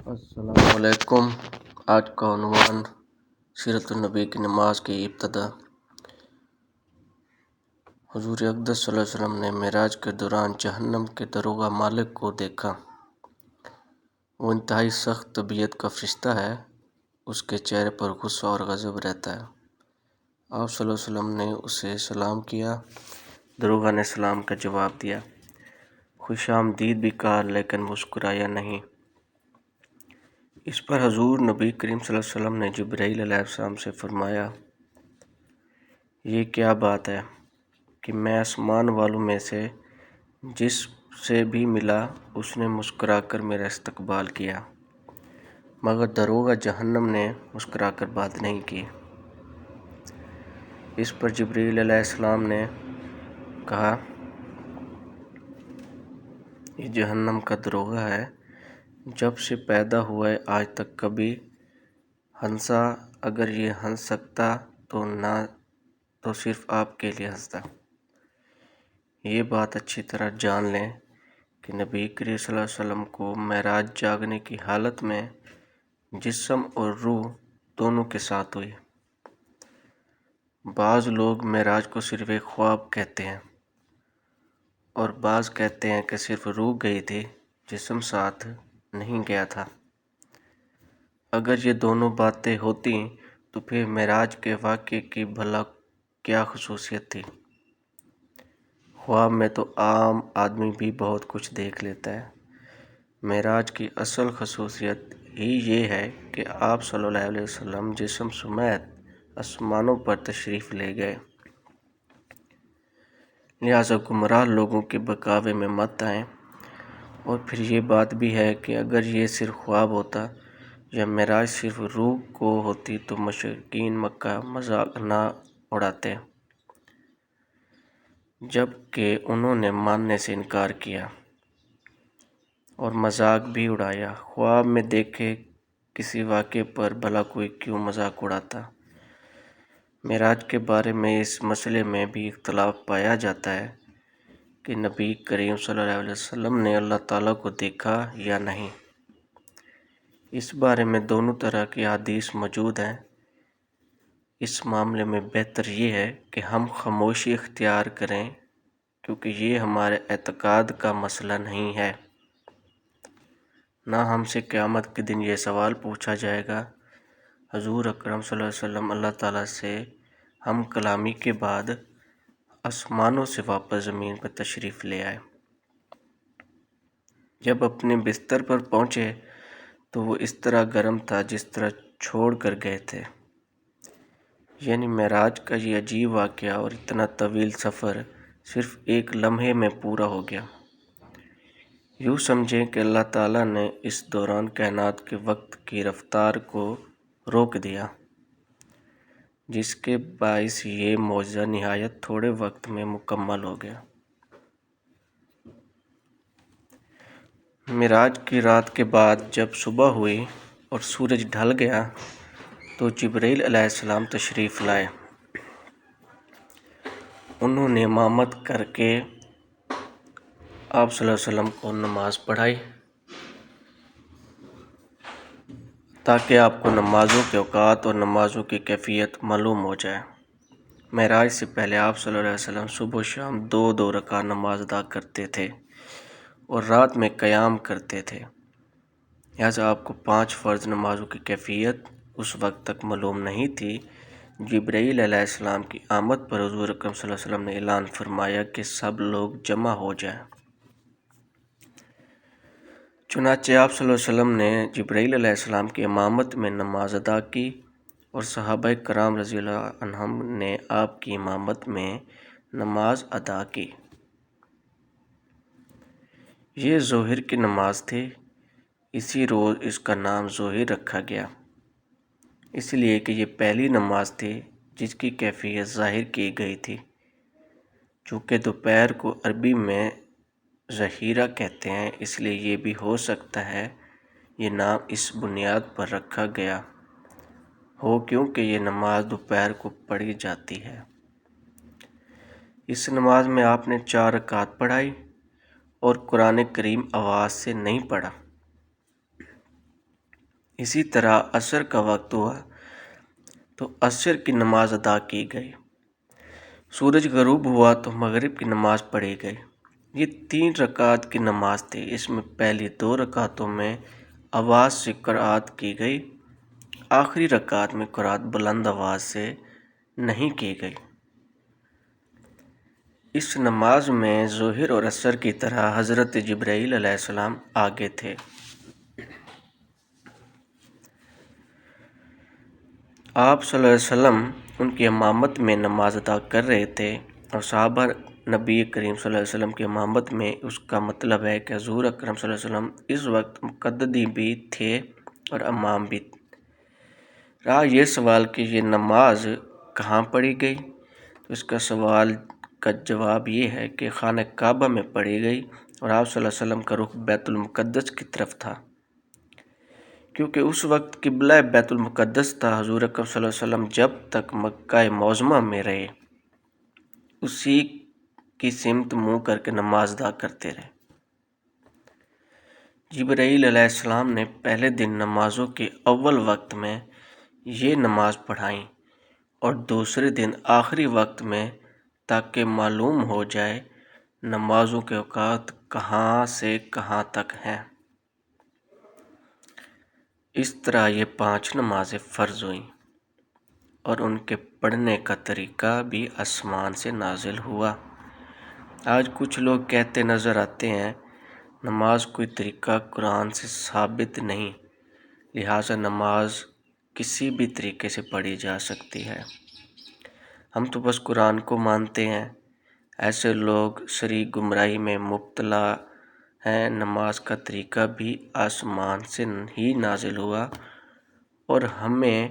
السلام علیکم۔ آج کا عنوان سیرت النبی کی نماز کی ابتدا۔ حضور اقدس صلی اللہ علیہ وسلم نے معراج کے دوران جہنم کے داروغہ مالک کو دیکھا۔ وہ انتہائی سخت طبیعت کا فرشتہ ہے، اس کے چہرے پر غصہ اور غضب رہتا ہے۔ آپ صلی اللہ علیہ وسلم نے اسے سلام کیا۔ داروغہ نے سلام کا جواب دیا، خوش آمدید بھی کہا، لیکن مسکرایا نہیں۔ اس پر حضور نبی کریم صلی اللہ علیہ وسلم نے جبرائیل علیہ السلام سے فرمایا، یہ کیا بات ہے کہ میں آسمان والوں میں سے جس سے بھی ملا اس نے مسکرا کر میرا استقبال کیا، مگر داروغہ جہنم نے مسکرا کر بات نہیں کی۔ اس پر جبرائیل علیہ السلام نے کہا، یہ جہنم کا داروغہ ہے، جب سے پیدا ہوا ہے آج تک کبھی ہنسا، اگر یہ ہنس سکتا تو نہ تو صرف آپ کے لیے ہنستا۔ یہ بات اچھی طرح جان لیں کہ نبی کریم صلی اللہ علیہ وسلم کو معراج جاگنے کی حالت میں جسم اور روح دونوں کے ساتھ ہوئی۔ بعض لوگ معراج کو صرف ایک خواب کہتے ہیں اور بعض کہتے ہیں کہ صرف روح گئی تھی، جسم ساتھ نہیں گیا تھا۔ اگر یہ دونوں باتیں ہوتی تو پھر معراج کے واقعے کی بھلا کیا خصوصیت تھی؟ خواب میں تو عام آدمی بھی بہت کچھ دیکھ لیتا ہے۔ معراج کی اصل خصوصیت ہی یہ ہے کہ آپ صلی اللہ علیہ وسلم جسم سمیت آسمانوں پر تشریف لے گئے۔ لہٰذا گمراہ لوگوں کے بہکاوے میں مت آئیں۔ اور پھر یہ بات بھی ہے کہ اگر یہ صرف خواب ہوتا یا معراج صرف روح کو ہوتی تو مشرکین مکہ مذاق نہ اڑاتے، جب کہ انہوں نے ماننے سے انکار کیا اور مذاق بھی اڑایا۔ خواب میں دیکھے کسی واقعے پر بھلا کوئی کیوں مذاق اڑاتا؟ معراج کے بارے میں اس مسئلے میں بھی اختلاف پایا جاتا ہے کہ نبی کریم صلی اللہ علیہ وسلم نے اللہ تعالیٰ کو دیکھا یا نہیں۔ اس بارے میں دونوں طرح کی احادیث موجود ہیں۔ اس معاملے میں بہتر یہ ہے کہ ہم خاموشی اختیار کریں، کیونکہ یہ ہمارے اعتقاد کا مسئلہ نہیں ہے۔ نہ ہم سے قیامت کے دن یہ سوال پوچھا جائے گا۔ حضور اکرم صلی اللہ علیہ وسلم اللہ تعالیٰ سے ہم کلامی کے بعد آسمانوں سے واپس زمین پر تشریف لے آئے۔ جب اپنے بستر پر پہنچے تو وہ اس طرح گرم تھا جس طرح چھوڑ کر گئے تھے۔ یعنی معراج کا یہ عجیب واقعہ اور اتنا طویل سفر صرف ایک لمحے میں پورا ہو گیا۔ یوں سمجھیں کہ اللہ تعالیٰ نے اس دوران کائنات کے وقت کی رفتار کو روک دیا، جس کے باعث یہ معجزہ نہایت تھوڑے وقت میں مکمل ہو گیا۔ معراج کی رات کے بعد جب صبح ہوئی اور سورج ڈھل گیا تو جبرائیل علیہ السلام تشریف لائے۔ انہوں نے امامت کر کے آپ صلی اللہ علیہ وسلم کو نماز پڑھائی تاکہ آپ کو نمازوں کے اوقات اور نمازوں کی کیفیت معلوم ہو جائے۔ معراج سے پہلے آپ صلی اللہ علیہ وسلم صبح و شام 2 رکعت نماز ادا کرتے تھے اور رات میں قیام کرتے تھے۔ لہٰذا آپ کو 5 فرض نمازوں کی کیفیت اس وقت تک معلوم نہیں تھی۔ جبرائیل علیہ السلام کی آمد پر حضور اکرم صلی اللہ علیہ وسلم نے اعلان فرمایا کہ سب لوگ جمع ہو جائیں۔ چنانچہ آپ صلی اللہ علیہ وسلم نے جبرائیل علیہ السلام کی امامت میں نماز ادا کی اور صحابہ کرام رضی اللہ عنہم نے آپ کی امامت میں نماز ادا کی۔ یہ ظہر کی نماز تھی، اسی روز اس کا نام ظہر رکھا گیا، اس لیے کہ یہ پہلی نماز تھی جس کی کیفیت ظاہر کی گئی تھی۔ چونکہ دوپہر کو عربی میں ظہیرہ کہتے ہیں، اس لیے یہ بھی ہو سکتا ہے یہ نام اس بنیاد پر رکھا گیا ہو کیونکہ یہ نماز دوپہر کو پڑھی جاتی ہے۔ اس نماز میں آپ نے 4 رکعت پڑھائی اور قرآن کریم آواز سے نہیں پڑھا۔ اسی طرح عصر کا وقت ہوا تو عصر کی نماز ادا کی گئی، سورج غروب ہوا تو مغرب کی نماز پڑھی گئی۔ یہ 3 رکعت کی نماز تھی۔ اس میں پہلی 2 رکعتوں میں آواز سے قرأت کی گئی، آخری رکعت میں قرأت بلند آواز سے نہیں کی گئی۔ اس نماز میں ظہر اور عصر کی طرح حضرت جبرائیل علیہ السلام آگے تھے۔ آپ صلی اللہ علیہ وسلم ان کی امامت میں نماز ادا کر رہے تھے اور صحابہ نبی کریم صلی اللہ علیہ وسلم کی امامت میں۔ اس کا مطلب ہے کہ حضور اکرم صلی اللہ علیہ وسلم اس وقت مقتدی بھی تھے اور امام بھی۔ رہا یہ سوال کہ یہ نماز کہاں پڑھی گئی، تو اس کا سوال کا جواب یہ ہے کہ خانہ کعبہ میں پڑھی گئی، اور آپ صلی اللہ علیہ وسلم کا رخ بیت المقدس کی طرف تھا، کیونکہ اس وقت قبلہ بیت المقدس تھا۔ حضور اکرم صلی اللہ علیہ وسلم جب تک مکہ معظمہ میں رہے اسی کی سمت منہ کر کے نماز ادا کرتے رہے۔ جبرائیل علیہ السلام نے پہلے دن نمازوں کے اول وقت میں یہ نماز پڑھائی اور دوسرے دن آخری وقت میں، تاکہ معلوم ہو جائے نمازوں کے اوقات کہاں سے کہاں تک ہیں۔ اس طرح یہ 5 نمازیں فرض ہوئیں اور ان کے پڑھنے کا طریقہ بھی آسمان سے نازل ہوا۔ آج کچھ لوگ کہتے نظر آتے ہیں نماز کوئی طریقہ قرآن سے ثابت نہیں، لہٰذا نماز کسی بھی طریقے سے پڑھی جا سکتی ہے، ہم تو بس قرآن کو مانتے ہیں۔ ایسے لوگ شریک گمراہی میں مبتلا ہیں۔ نماز کا طریقہ بھی آسمان سے ہی نازل ہوا اور ہمیں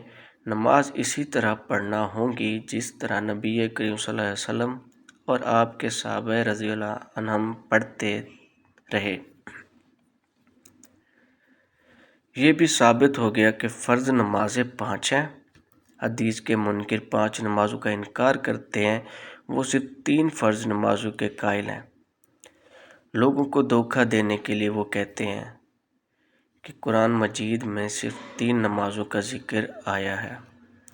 نماز اسی طرح پڑھنا ہوگی جس طرح نبی کریم صلی اللہ علیہ وسلم اور آپ کے صحابہ رضی اللہ عنہم پڑھتے رہے۔ یہ بھی ثابت ہو گیا کہ فرض نمازیں 5 ہیں۔ حدیث کے منکر 5 نمازوں کا انکار کرتے ہیں، وہ صرف 3 فرض نمازوں کے قائل ہیں۔ لوگوں کو دھوکہ دینے کے لیے وہ کہتے ہیں کہ قرآن مجید میں صرف 3 نمازوں کا ذکر آیا ہے،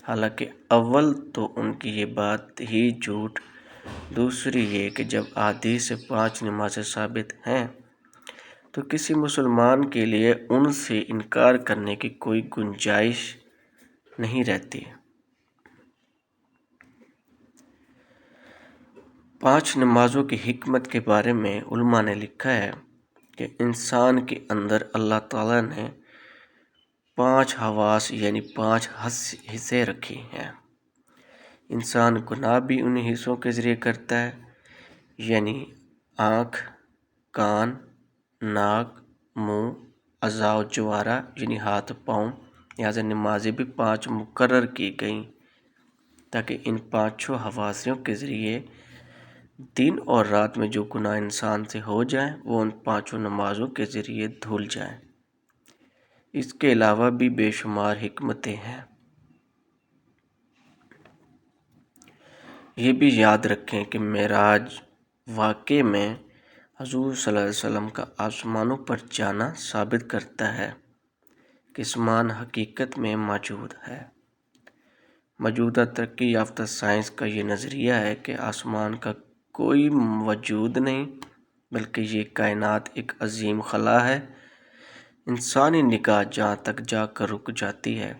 حالانکہ اول تو ان کی یہ بات ہی جھوٹ، دوسری یہ کہ جب احادیث سے 5 نمازیں ثابت ہیں تو کسی مسلمان کے لیے ان سے انکار کرنے کی کوئی گنجائش نہیں رہتی۔ 5 نمازوں کی حکمت کے بارے میں علماء نے لکھا ہے کہ انسان کے اندر اللہ تعالیٰ نے 5 حواس یعنی 5 حصے رکھے ہیں۔ انسان گناہ بھی انہی حصوں کے ذریعے کرتا ہے، یعنی آنکھ، کان، ناک، منہ، اعضاء و جوارح یعنی ہاتھ پاؤں۔ لہٰذا نمازیں بھی 5 مقرر کی گئیں تاکہ ان 5 حواسوں کے ذریعے دن اور رات میں جو گناہ انسان سے ہو جائیں وہ ان 5 نمازوں کے ذریعے دھل جائیں۔ اس کے علاوہ بھی بے شمار حکمتیں ہیں۔ یہ بھی یاد رکھیں کہ معراج واقعے میں حضور صلی اللہ علیہ وسلم کا آسمانوں پر جانا ثابت کرتا ہے کہ آسمان حقیقت میں موجود ہے۔ موجودہ ترقی یافتہ سائنس کا یہ نظریہ ہے کہ آسمان کا کوئی وجود نہیں، بلکہ یہ کائنات ایک عظیم خلا ہے۔ انسانی نگاہ جہاں تک جا کر رک جاتی ہے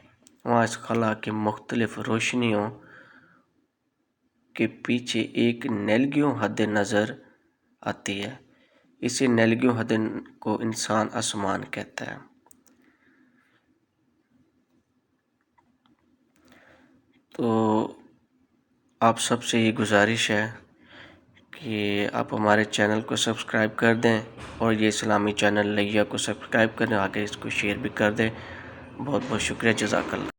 وہاں اس خلا کے مختلف روشنیوں کے پیچھے ایک نیلگیوں حد نظر آتی ہے۔ اسی نیلگیوں حد کو انسان آسمان کہتا ہے۔ تو آپ سب سے یہ گزارش ہے کہ آپ ہمارے چینل کو سبسکرائب کر دیں اور یہ اسلامی چینل لیا کو سبسکرائب کریں، آگے اس کو شیئر بھی کر دیں۔ بہت بہت شکریہ، جزاک اللہ۔